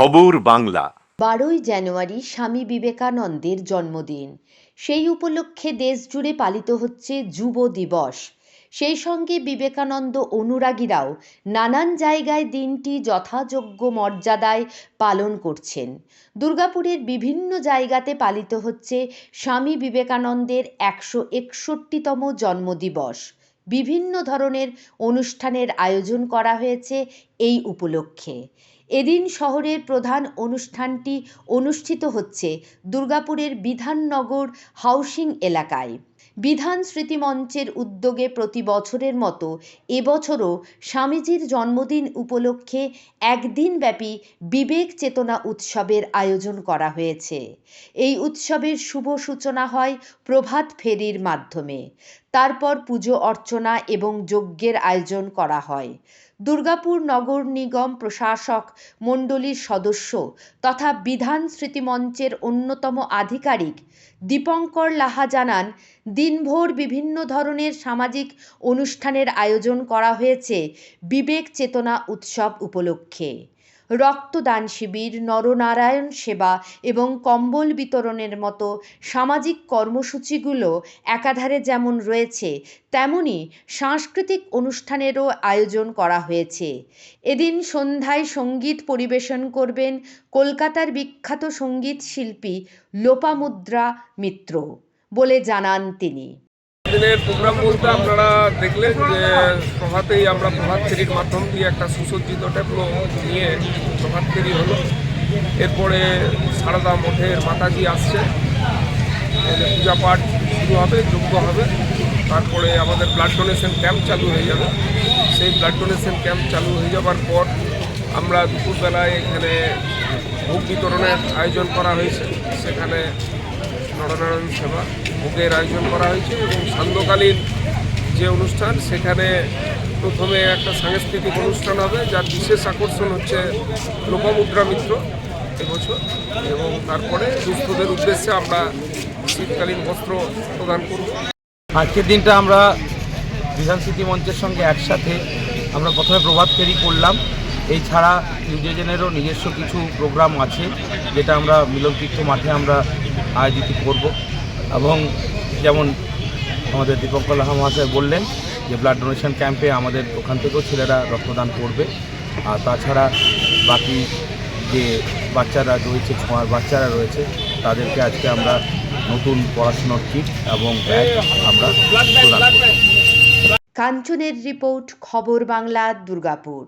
খবর বাংলা। 12ই জানুয়ারি স্বামী বিবেকানন্দের জন্মদিন। সেই উপলক্ষে দেশজুড়ে পালিত হচ্ছে যুব দিবস। সেই সঙ্গে বিবেকানন্দ অনুরাগীরাও নানান জায়গায় দিনটি যথাযোগ্য মর্যাদায় পালন করছেন। দুর্গাপুরের বিভিন্ন জায়গাতে পালিত হচ্ছে স্বামী বিবেকানন্দের 161তম জন্মদিবস। বিভিন্ন ধরনের অনুষ্ঠানের আয়োজন করা হয়েছে এই উপলক্ষে। এদিন শহরের প্রধান অনুষ্ঠানটি অনুষ্ঠিত হচ্ছে দুর্গাপুরের বিধাননগর হাউসিং এলাকায়। বিধান স্মৃতিমঞ্চের উদ্যোগে প্রতি বছরের মতো এবছরও স্বামীজির জন্মদিন উপলক্ষে একদিনব্যাপী বিবেক চেতনা উৎসবের আয়োজন করা হয়েছে। এই উৎসবের শুভ সূচনা হয় প্রভাত ফেরির মাধ্যমে। তারপর পুজো অর্চনা এবং যজ্ঞের আয়োজন করা হয়। দুর্গাপুর নগর নিগম প্রশাসক মণ্ডলীর সদস্য তথা বিধান স্মৃতিমঞ্চের অন্যতম আধিকারিক দীপঙ্কর লাহা জানান, দিনভর বিভিন্ন ধরনের সামাজিক অনুষ্ঠানের আয়োজন করা হয়েছে বিবেক চেতনা উৎসব উপলক্ষে। রক্তদান শিবির, নরনারায়ণ সেবা এবং কম্বল বিতরণের মতো সামাজিক কর্মসূচিগুলো একাধারে যেমন রয়েছে, তেমনি সাংস্কৃতিক অনুষ্ঠানেরও আয়োজন করা হয়েছে। এদিন সন্ধ্যায় সঙ্গীত পরিবেশন করবেন কলকাতার বিখ্যাত সঙ্গীত শিল্পী লোপামুদ্রা মিত্র বলে জানান তিনি। দিনের প্রোগ্রাম বলতে আপনারা দেখলেন যে প্রভাতেই আমরা প্রভাত ফেরির মাধ্যম দিয়ে একটা সুসজ্জিত ট্যাবলো নিয়ে প্রভাত ফেরি হলো। এরপরে সারদা মঠের মাতাজি আসছে, পূজা পাঠ শুরু হবে, যজ্ঞ হবে। তারপরে আমাদের ব্লাড ডোনেশন ক্যাম্প চালু হয়ে যাবে। সেই ব্লাড ডোনেশন ক্যাম্প চালু হয়ে যাবার পর আমরা দুপুরবেলায় এখানে ভোগ বিতরণের আয়োজন করা হয়েছে। সেখানে নরনারায়ণ সেবা ভোগের আয়োজন করা হয়েছে এবং সান্ধ্যকালীন যে অনুষ্ঠান, সেখানে প্রথমে একটা সাংস্কৃতিক অনুষ্ঠান হবে, যার বিশেষ আকর্ষণ হচ্ছে লোপামুদ্রা মিত্র এবছর, এবং তারপরে দুস্থদের উদ্দেশ্যে আমরা শীতকালীন বস্ত্র প্রদান করব। আজকের দিনটা আমরা বিধান স্মৃতি মঞ্চের সঙ্গে একসাথে আমরা প্রথমে প্রভাত ফেরি করলাম। এই ছাড়া নিউজেনেরও নিজস্ব কিছু প্রোগ্রাম আছে, যেটা আমরা মিলনতীর্থ মাঠে আমরা আয়োজিত করব। এবং যেমন আমাদের দীপঙ্কর লাহা মহাশয় বললেন যে ব্লাড ডোনেশন ক্যাম্পে আমাদের ওখান থেকেও ছেলেরা রক্তদান করবে। আর তাছাড়া বাকি যে বাচ্চারা রয়েছে, ছোঁয়ার বাচ্চারা রয়েছে, তাদেরকে আজকে আমরা নতুন পড়াশোনার কিট এবং ব্যাগ আমরা প্রদান করব। কাঞ্চনের রিপোর্ট, খবর বাংলা, দুর্গাপুর।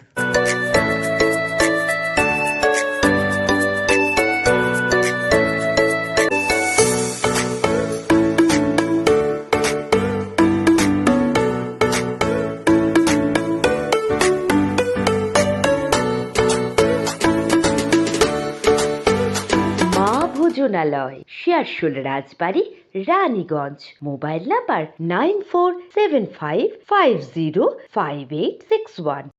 ভোজনালয়, শিয়ারশোল রাজবাড়ি, রানীগঞ্জ। Mobile number 9475505861।